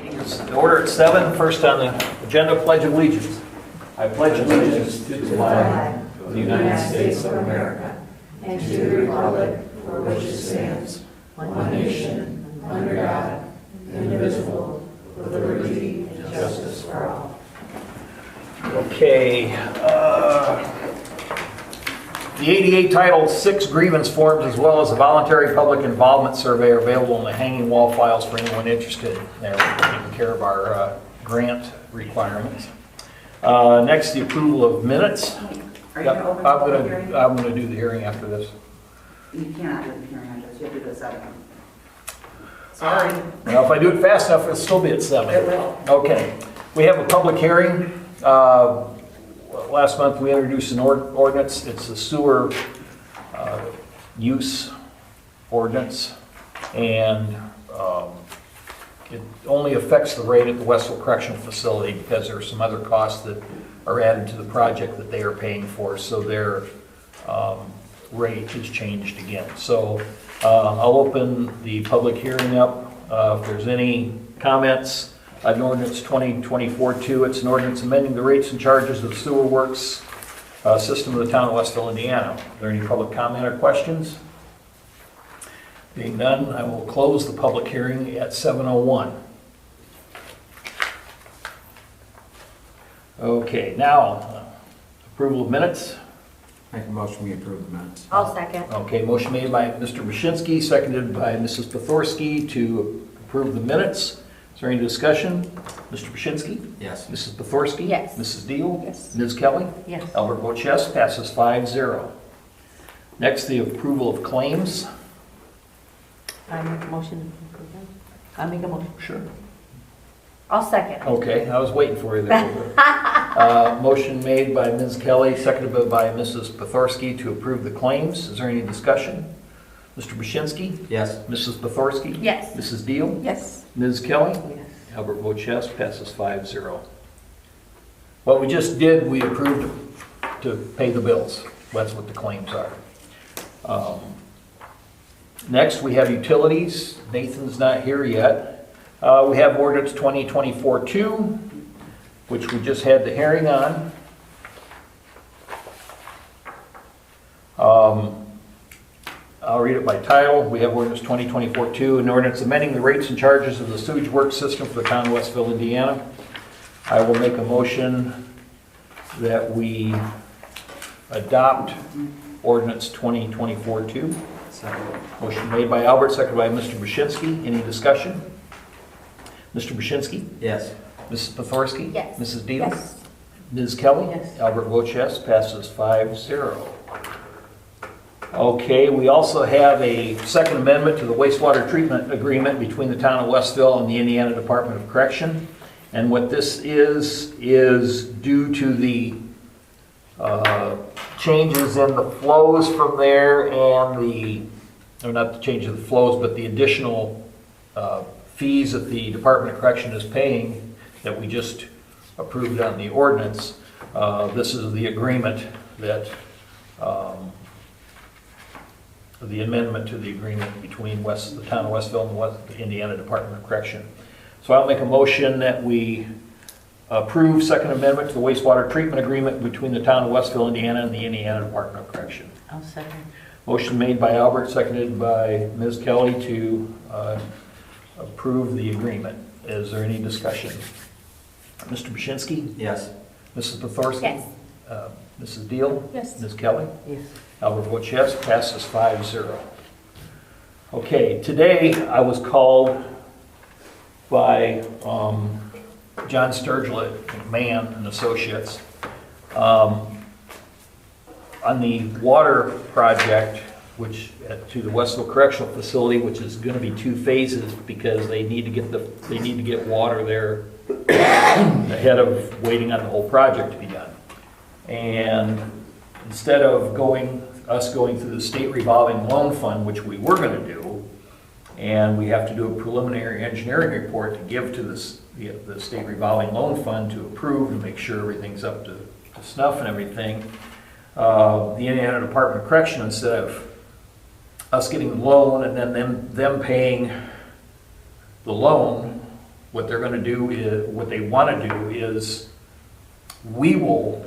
Meeting's in order at 7. First on the agenda, Pledge of Allegiance. I pledge allegiance to the flag of the United States of America and to the republic for which it stands, one nation, under God, indivisible, with liberty and justice for all. Okay. The 88 Title 6 grievance forms as well as a voluntary public involvement survey are available in the hanging wall files for anyone interested. They're taking care of our grant requirements. Next, the approval of minutes. Are you open to public hearing? I'm going to do the hearing after this. You cannot do the hearing on this, you have to do the second one. Sorry. Now, if I do it fast enough, it'll still be at 7. It will. Okay. We have a public hearing. Last month we introduced an ordinance. It's a sewer use ordinance, and it only affects the rate at the Westville Correctional Facility because there are some other costs that are added to the project that they are paying for, so their rate is changed again. So I'll open the public hearing up. If there's any comments on ordinance 2024-2, it's an ordinance amending the rates and charges of the sewer works system of the town of Westville, Indiana. Are there any public comment or questions? Being none, I will close the public hearing at 7:01. Okay, now approval of minutes. Make a motion, we approve the minutes. I'll second. Okay, motion made by Mr. Brzezinski, seconded by Mrs. Pothorsky to approve the minutes. Is there any discussion? Mr. Brzezinski? Yes. Mrs. Pothorsky? Yes. Mrs. Deal? Yes. Ms. Kelly? Yes. Albert votes yes, passes 5-0. Next, the approval of claims. I make a motion to approve them. I make a motion. Sure. I'll second. Okay, I was waiting for you there. Motion made by Ms. Kelly, seconded by Mrs. Pothorsky to approve the claims. Is there any discussion? Mr. Brzezinski? Yes. Mrs. Pothorsky? Yes. Mrs. Deal? Yes. Ms. Kelly? Yes. Albert votes yes, passes 5-0. What we just did, we approved to pay the bills. That's what the claims are. Next, we have utilities. Nathan's not here yet. We have ordinance 2024-2, which we just had the hearing on. I'll read it by title. We have ordinance 2024-2, an ordinance amending the rates and charges of the sewage work system for the town of Westville, Indiana. I will make a motion that we adopt ordinance 2024-2. Second. Motion made by Albert, seconded by Mr. Brzezinski. Any discussion? Mr. Brzezinski? Yes. Mrs. Pothorsky? Yes. Mrs. Deal? Yes. Ms. Kelly? Yes. Albert votes yes, passes 5-0. Okay, we also have a second amendment to the wastewater treatment agreement between the town of Westville and the Indiana Department of Correction. And what this is due to the changes in the flows from there and or not the change of the flows, but the additional fees that the Department of Correction is paying that we just approved on the ordinance. This is the agreement that, the amendment to the agreement between the town of Westville and the Indiana Department of Correction. So I'll make a motion that we approve second amendment to the wastewater treatment agreement between the town of Westville, Indiana and the Indiana Department of Correction. I'll second. Motion made by Albert, seconded by Ms. Kelly to approve the agreement. Is there any discussion? Mr. Brzezinski? Yes. Mrs. Pothorsky? Yes. Mrs. Deal? Yes. Ms. Kelly? Yes. Albert votes yes, passes 5-0. Okay, today I was called by John Sturgill at McMahon and Associates on the water project, which to the Westville Correctional Facility, which is going to be 2 phases because they need to get water there ahead of waiting on the whole project to be done. And instead of us going through the state revolving loan fund, which we were going to do, and we have to do a preliminary engineering report to give to the state revolving loan fund to approve and make sure everything's up to snuff and everything. The Indiana Department of Correction, instead of us getting the loan and then them paying the loan, what they're gonna do is, what they wanna do is, we will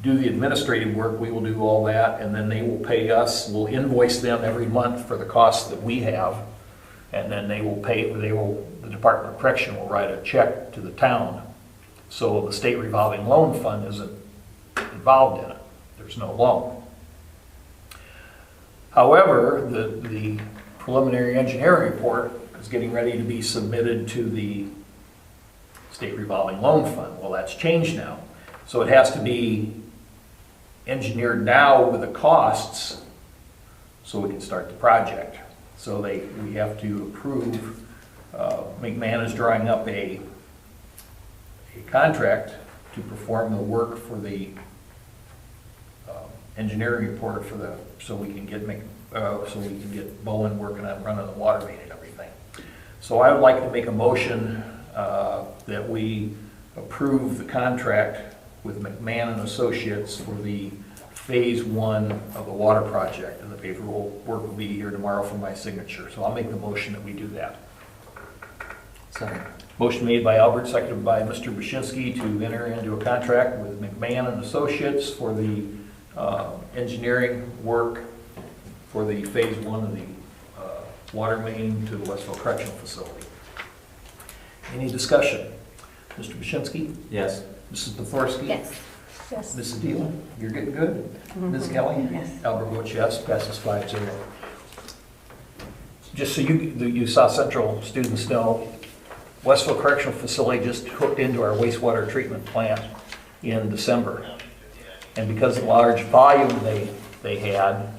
do the administrative work, we will do all that, and then they will pay us, we'll invoice them every month for the costs that we have, and then they will pay, the Department of Correction will write a check to the town, so the state revolving loan fund isn't involved in it, there's no loan. However, the preliminary engineering report is getting ready to be submitted to the state revolving loan fund. Well, that's changed now. So it has to be engineered now with the costs so we can start the project. So we have to approve, McMahon is drawing up a contract to perform the work for the engineering report for the, so we can get Bowen working on running the water main and everything. So I would like to make a motion that we approve the contract with McMahon and Associates for the phase 1 of the water project, and the paperwork will be here tomorrow for my signature. So I'll make the motion that we do that. Second. Motion made by Albert, seconded by Mr. Bashinsky to enter into a contract with McMahon and Associates for the engineering work for the phase 1 of the water main to the Westville Correctional Facility. Any discussion? Mr. Bashinsky? Yes. Mrs. Pothorsky? Yes. Yes. Mrs. Deal? You're getting good? Ms. Kelly? Yes. Albert votes yes, passes 5-0. Just so you South Central students know, Westville Correctional Facility just hooked into our wastewater treatment plant in December. And because of the large volume they had,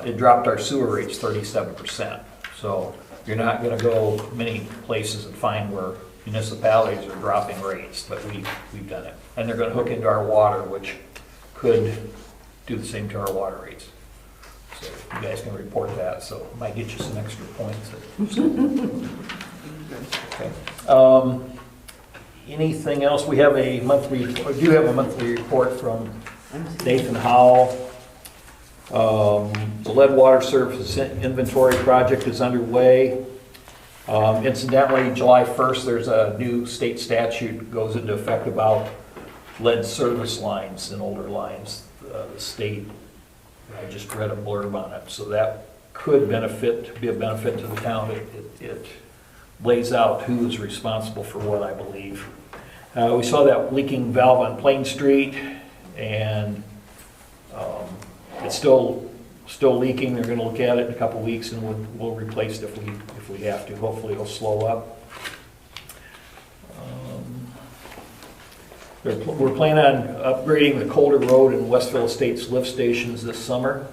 it dropped our sewer rates 37%. So you're not gonna go many places and find where municipalities are dropping rates, but we've done it. And they're gonna hook into our water, which could do the same to our water rates. So you guys can report that, so it might get you some extra points. Okay. Anything else? We have a monthly, or do have a monthly report from Nathan Howell. The lead water surface inventory project is underway. Incidentally, July 1st, there's a new state statute goes into effect about lead service lines and older lines. The state, I just read a blurb on it, so that could be a benefit to the town. It lays out who is responsible for what, I believe. We saw that leaking valve on Plain Street, and it's still leaking. They're going to look at it in a couple weeks, and we'll replace it if we have to. Hopefully it'll slow up. We're planning on upgrading the Colder Road and Westville Estates lift stations this summer.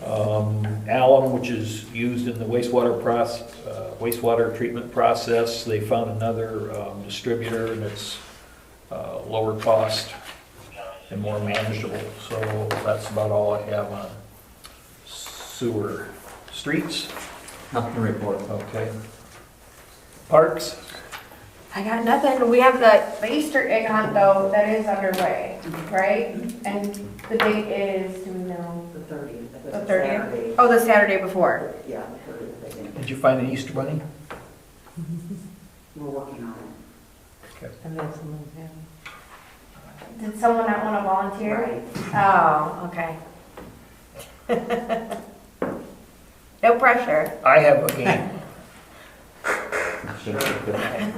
Alum, which is used in the wastewater treatment process, they found another distributor, and it's lower cost and more manageable. So that's about all I have on sewer. Streets? Nothing to report. Okay. Parks? I got nothing. We have the Easter egg hunt though, that is underway, right? And the date is, do we know? The 30th. The 30th? Oh, the Saturday before. Yeah, the 30th, I think. Did you find an Easter bunny? We're working on it. Okay. And that's someone's hand. Did someone not want to volunteer? Right. Oh, okay. No pressure. I have a game.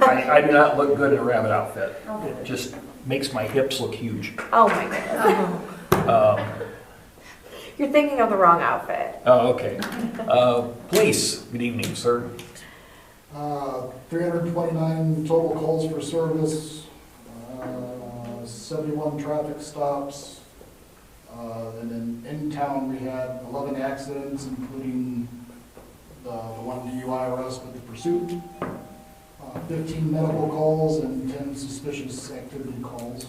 I do not look good in a rabbit outfit. It just makes my hips look huge. Oh my goodness. You're thinking of the wrong outfit. Oh, okay. Police, good evening, sir. 329 total calls for service, 71 traffic stops, and then in town we had 11 accidents, including the one DUI arrest with the pursuit, 15 medical calls, and 10 suspicious activity calls.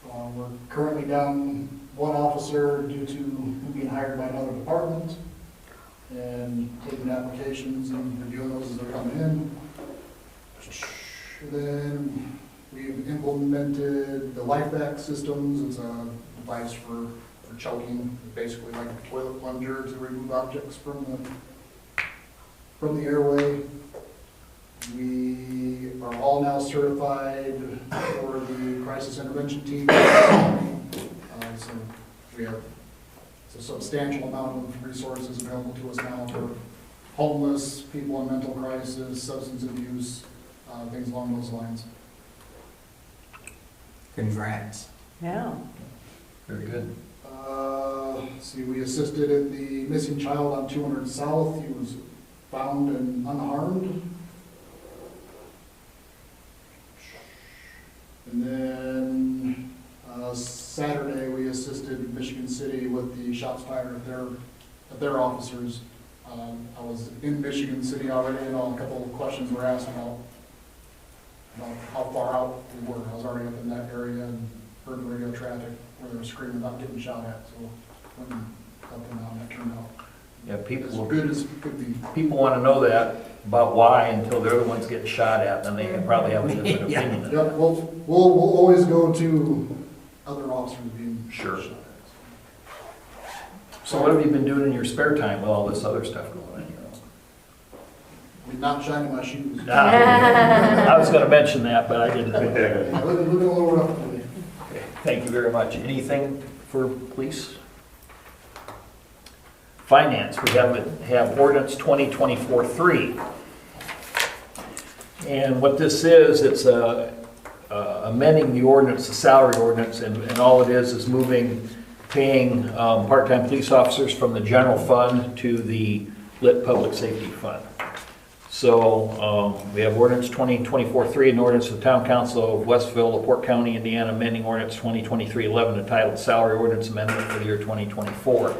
We're currently down one officer due to him being hired by another department, and taking applications and reviewing those as they're coming in. And then we've implemented the LifeVac systems. It's a device for choking, basically like a toilet plunger to remove objects from the airway. We all now certified for the crisis intervention team. So we have a substantial amount of resources available to us now for homeless, people in mental crisis, substance abuse, things along those lines. Congrats. Yeah. Very good. Let's see, we assisted in the missing child on 200 South. He was found and unharmed. And then Saturday, we assisted Michigan City with the shots fired at their officers. I was in Michigan City already, and a couple of questions were asked about how far out we were. I was already up in that area and heard radio traffic where they were screaming about getting shot at, so went and helped them out, and that turned out Yeah, as people, good as could be. people want to know that about why until they're the ones getting shot at, then they can probably have a different Yeah. opinion. Yep, we'll always go to other officers being Sure. shot at. So what have you been doing in your spare time with all this other stuff going on? I mean, not shining my shoes. I was going to mention that, but I didn't. Yeah, living a little rough today. Okay, thank you very much. Anything for police? Finance, we have ordinance 2024-3. And what this is, it's amending the ordinance, the salary ordinance, and all it is paying part-time police officers from the general fund to the lit public safety fund. So we have ordinance 2024-3, an ordinance of the Town Council of Westville, LaPorte County, Indiana, amending ordinance 2023-11 entitled Salary Ordinance Amendment for the year 2024.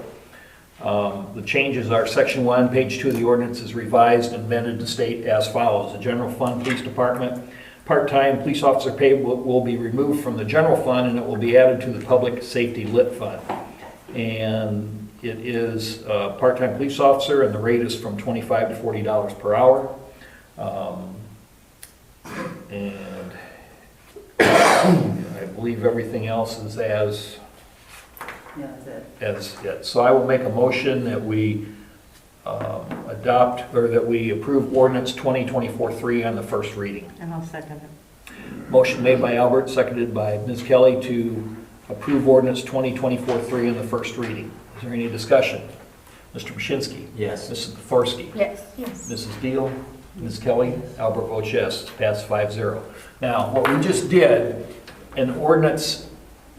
The changes are Section 1, Page 2 of the ordinance is revised and amended to state as follows. The General Fund Police Department part-time police officer pay will be removed from the general fund and it will be added to the Public Safety Lit Fund. And it is a part-time police officer and the rate is from $25 to $40 per hour. And I believe everything else is as Yeah, that's it. So I will make a motion that we adopt, or that we approve ordinance 2024-3 on the first reading. And I'll second it. Motion made by Albert, seconded by Ms. Kelly to approve ordinance 2024-3 on the first reading. Is there any discussion? Mr. Mashinsky? Yes. Mrs. Pothorsky? Yes. Yes. Mrs. Deal? Ms. Kelly? Albert votes yes, passed 5-0. Now, what we just did, an ordinance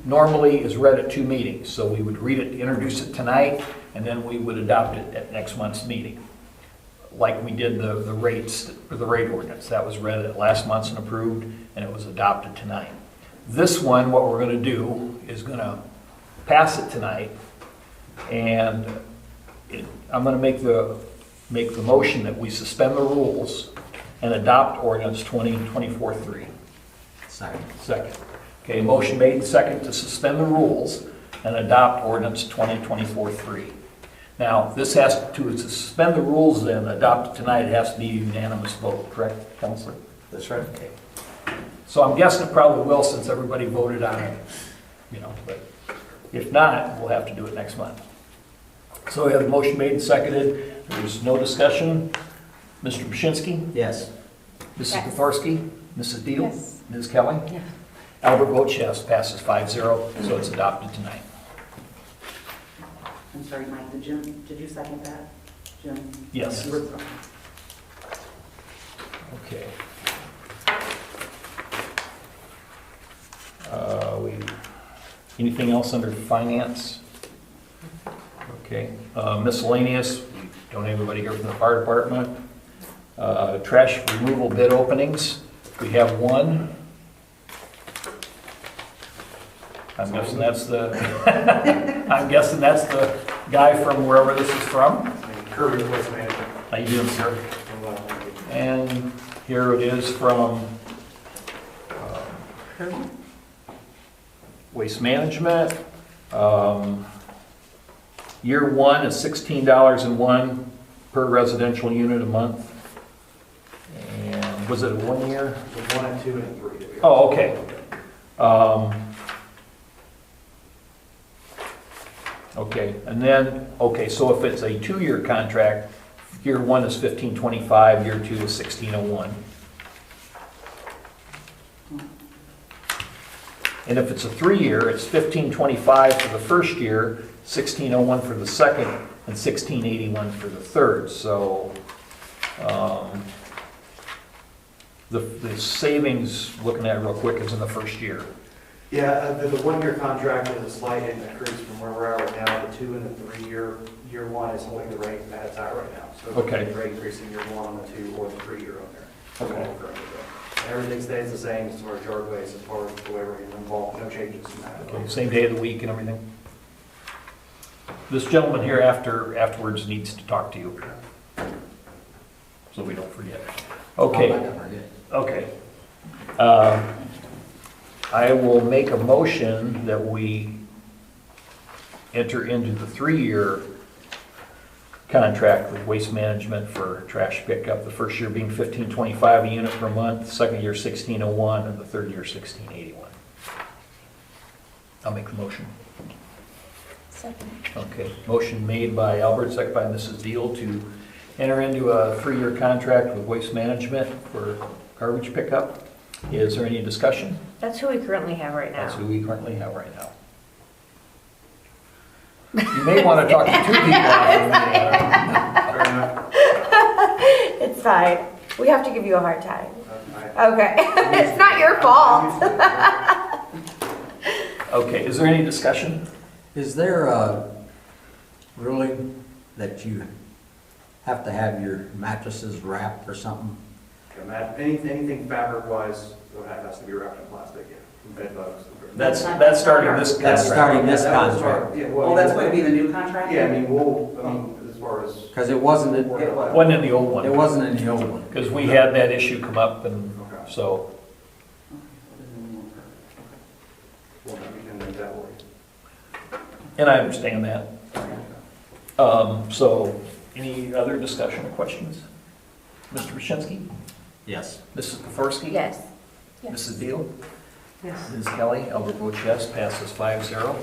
normally is read at 2 meetings, so we would read it, introduce it tonight, and then we would adopt it at next month's meeting. Like we did the rates, or the rate ordinance, that was read at last month's and approved, and it was adopted tonight. This one, what we're going to do is going to pass it tonight, and I'm going to make the motion that we suspend the rules and adopt ordinance 2024-3. Second. Okay, motion made and second to suspend the rules and adopt ordinance 2024-3. Now, this has to suspend the rules and adopt it tonight, it has to be a unanimous vote, correct, Counselor? That's right. Okay. So I'm guessing it probably will since everybody voted on it, but if not, we'll have to do it next month. So we have the motion made and seconded. There's no discussion. Mr. Mashinsky? Yes. Mrs. Yes. Pothorsky? Mrs. Deal? Yes. Ms. Kelly? Yes. Albert votes yes, passes 5-0, so it's adopted tonight. I'm sorry, Mike, did you second that? Jim? Yes. You were- Okay. Anything else under finance? Okay. Miscellaneous, we don't have anybody here from the fire department. Trash removal bid openings, we have one. I'm guessing that's the, I'm guessing that's the guy from wherever this is from. Kirby Waste Management. How you doing, sir? And here it is from Waste Management. Year one is $16.01 per residential unit a month. And was it 1 year? There's 1 and 2 and 3. Oh, okay. Okay, and then, so if it's a 2-year contract, year one is $15.25, year two is $16.01. And if it's a 3-year, it's $1,525 for the first year, $1,601 for the second, and $1,681 for the third. So the savings, looking at it real quick, is in the first year. Yeah, the 1-year contract is a slight increase from where we're at right now. The 2 and the 3-year, year 1 is holding the rate at its at right now. So Okay. the rate increase in year 1 on the 2 or the 3-year on there. That's Okay. what we're currently doing. And everything stays the same as far as yard waste, as far as the way we're involved, no changes in that. Okay, same day of the week and everything. This gentleman here afterwards needs to talk to you, so we don't forget. Okay. I'll never forget. Okay. I will make a motion that we enter into the 3-year contract with Waste Management for trash pickup. The first year being $1,525 a unit per month, the second year $1,601, and the third year $1,681. I'll make the motion. Second. Okay, motion made by Albert, second by Mrs. Deal to enter into a 3-year contract with Waste Management for garbage pickup. Is there any discussion? That's who we currently have right That's now. who we currently have right now. You may want to talk to 2 people after Fair enough. It's fine. We have to give you a hard time. I- Okay. It's not your fault. Okay, is there any discussion? Is there a ruling that you have to have your mattresses wrapped or something? Anything fabric-wise, that has to be wrapped in plastic, yeah, from bed bugs. That's starting this That's contract. starting this That was contract. part- yeah, Well, that's going to be the new contract? Yeah, I mean, as far as. Because it wasn't, It was. Wasn't in the old it one, wasn't in the old one. because we had that issue come up, and Okay. so, Well, we can make that work. and I understand that. So, any other discussion or questions? Mr. Brzezinski? Yes. Mrs. Koforski? Yes. Mrs. Deal? Yes. Ms. Kelly? Albert votes yes, passes 5-0.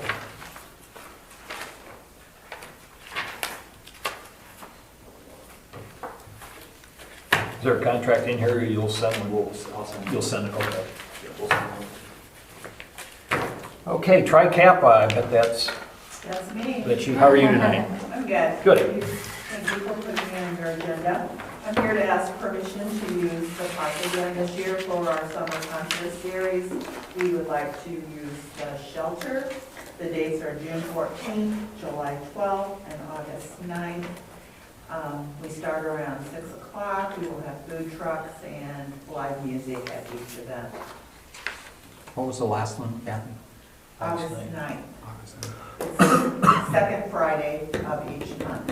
Is there a contract in here you'll send? I'll send. You'll send it, okay. Yeah, we'll send it. Okay, TriCappa, I bet that's me. you. How are you tonight? I'm good. Good. Thank you for putting me on your agenda. I'm here to ask permission to use the park again this year for our summer concert series. We would like to use the shelter. The dates are June 14th, July 12th, and August 9th. We start around 6 o'clock. We will have food trucks and live music at each event. What was the last one, Kathy? August August 9th. August. It's the second Friday of each month,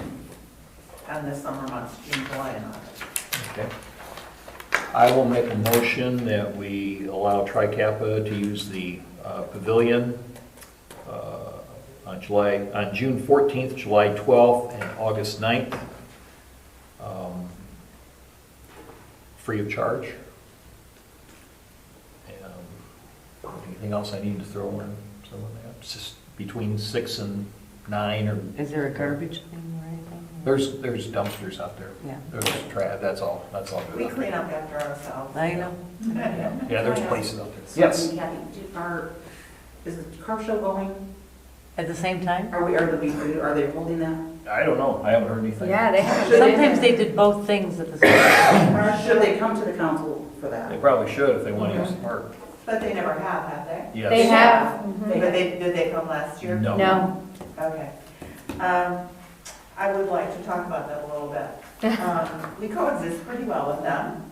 and the summer months, June, July, and August. Okay. I will make a motion that we allow TriCappa to use the pavilion on June 14th, July 12th, and August 9th, free of charge. And anything else I need to throw in? Some of that? It's just between 6 and 9, or Is there a garbage thing or anything? there's dumpsters out there. Yeah. There's trash. That's all good. We clean up after ourselves. I know. Yeah, there's places out there. So, Yes. Kathy, is the car show going? At the same time? Are they holding that? I don't know. I haven't heard anything. Yeah, they have. Sometimes they did both things at the same time. Or should they come to the council for They that? probably should if they want to use the park. But they never have they? Yes. They have. But did they come last year? No. No. Okay. I would like to talk about that a little bit. We coexist pretty well with them.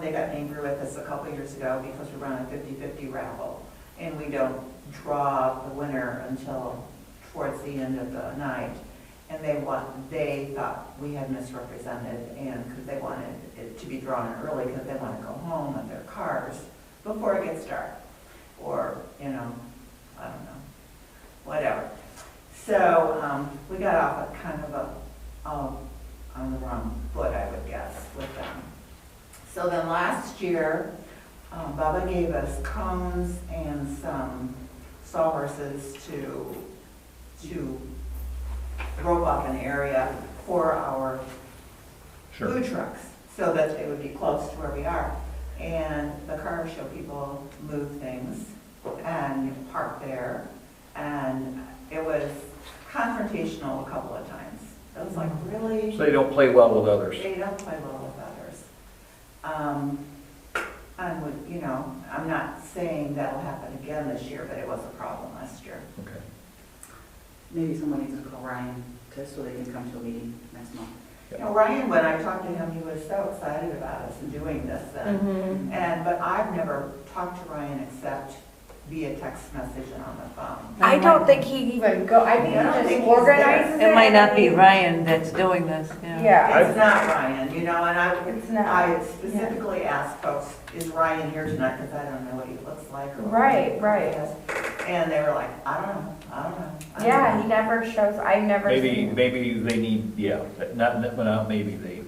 They got angry with us a couple years ago because we run a 50-50 raffle, and we don't draw the winner until towards the end of the night. And they thought we had misrepresented, and because they wanted it to be drawn early because they want to go home with their cars before it gets dark, or I don't know, whatever. So we got off a kind of on the wrong foot, I would guess, with them. So then last year, Bubba gave us cones and some sawhorses to rope up an area for our Sure. food trucks, so that they would be close to where we are. and the car show people move things and park there. And it was confrontational a couple of times. It was like, really? So they don't play well with others. They don't play well with others. I'm not saying that'll happen again this year, but it was a problem last year. Okay. Maybe someone needs to call Ryan so they can come to a meeting next month. You know, Ryan, when I talked to him, he was so excited about us and doing this, but I've never talked to Ryan except via text message and on the phone. I don't think he'd even go, I think I don't he think just he's organizes there. it. It might not be Ryan that's doing this, yeah. Yeah, It's not Ryan, and it's not. I specifically asked folks, is Ryan here tonight, because I don't know what he looks like. Or what Right, he right. has. And they were like, I don't know. Yeah, he never shows, I've never seen. Maybe they need, not maybe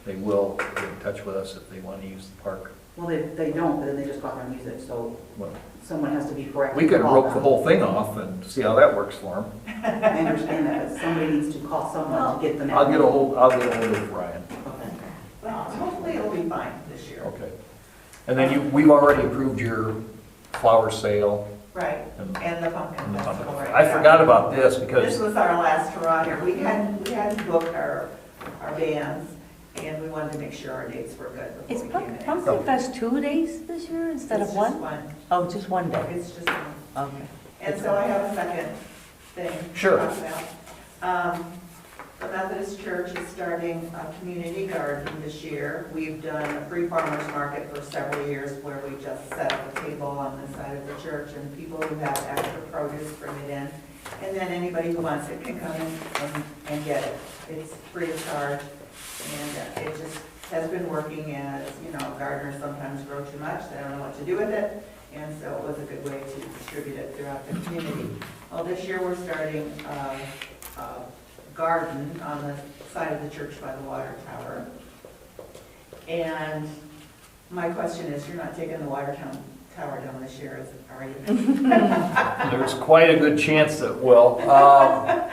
they will get in touch with us if they want to use the park. Well, they don't, but then they just go out there and use it, so Well, someone has to be correct. we could rope the whole thing off and see how that works for them. I understand that, but somebody needs to call someone to get them. I'll get a hold of Ryan. Okay. Well, hopefully it'll be fine this year. Okay. And then we've already approved your flower sale Right, and the pumpkin and the pumpkin. festival. Right I now. forgot about this This because, was our last hurrah here. We hadn't booked our bands, and we wanted to make sure our dates were good Is before we came in. Pumpkin Fest 2 days this year instead It's of just one? Oh, just one day, It's just one. okay. And so I have a second thing. to Sure. talk about. The Methodist Church is starting a community garden this year. We've done a free farmers market for several years where we just set up a table on the side of the church and people who have extra produce bring it in. And then anybody who wants it can come in and get it. It's free of charge. And it just has been working as, gardeners sometimes grow too much. They don't know what to do with it. And so it was a good way to distribute it throughout the community. Well, this year we're starting a garden on the side of the church by the water tower. And my question is, you're not taking the water tower down this year, are you? there's quite a good chance that will. Not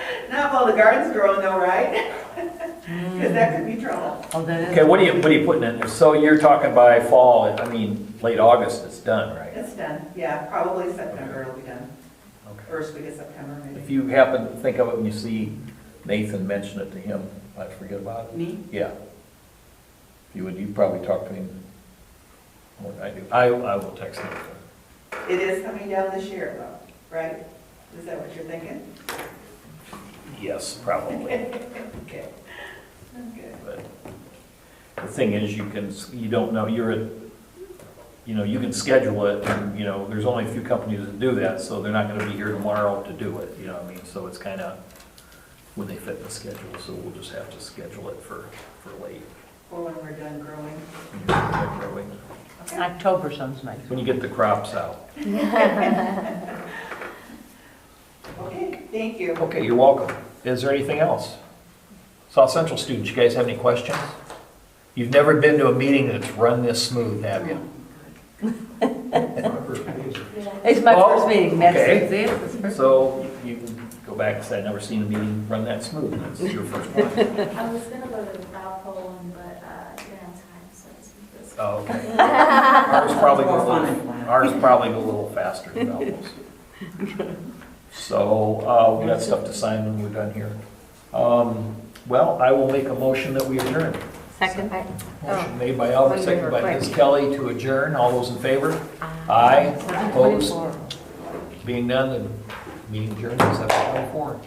while the garden's growing though, right? Because that could be trouble. Oh, that is. Okay, what are you putting in there? So you're talking by fall, late August it's done, right? It's done, yeah, probably September it'll be done. Okay. First week of September maybe. If you happen to think of it and you see Nathan mention it to him, I'd forget about it. Me? Yeah. You probably talk to him more than I do. I will text him. It is coming down this year though, right? Is that what you're thinking? Yes, probably. Okay. Good. But the thing is, you don't know, you can schedule it, and, there's only a few companies that do that, so they're not gonna be here tomorrow to do it, you know what I mean? So it's kinda when they fit the schedule, so we'll just have to schedule it for late. Or when we're done growing. When you're done growing. Okay. October sounds nice. When you get the crops out. Okay, thank you. Okay, you're welcome. Is there anything else? South Central students, you guys have any questions? You've never been to a meeting that's run this smooth, have you? It's my Oh, first meeting, okay. that's it. It's first. So you can go back and say, I've never seen a meeting run that smooth, and that's your first one. I was gonna go to the Valpo one, but didn't have time, so I just moved this. Oh, okay. Ours probably go a More fun little, and fun. ours probably go a little faster than Valpo's. So, we got stuff to sign when we're done here. Well, I will make a motion that we adjourn. Second. Motion made by Albert, seconded by Ms. Kelly to adjourn. All those in favor? Aye. Opposed? 7:24. Being none, the meeting adjourns at 7:24.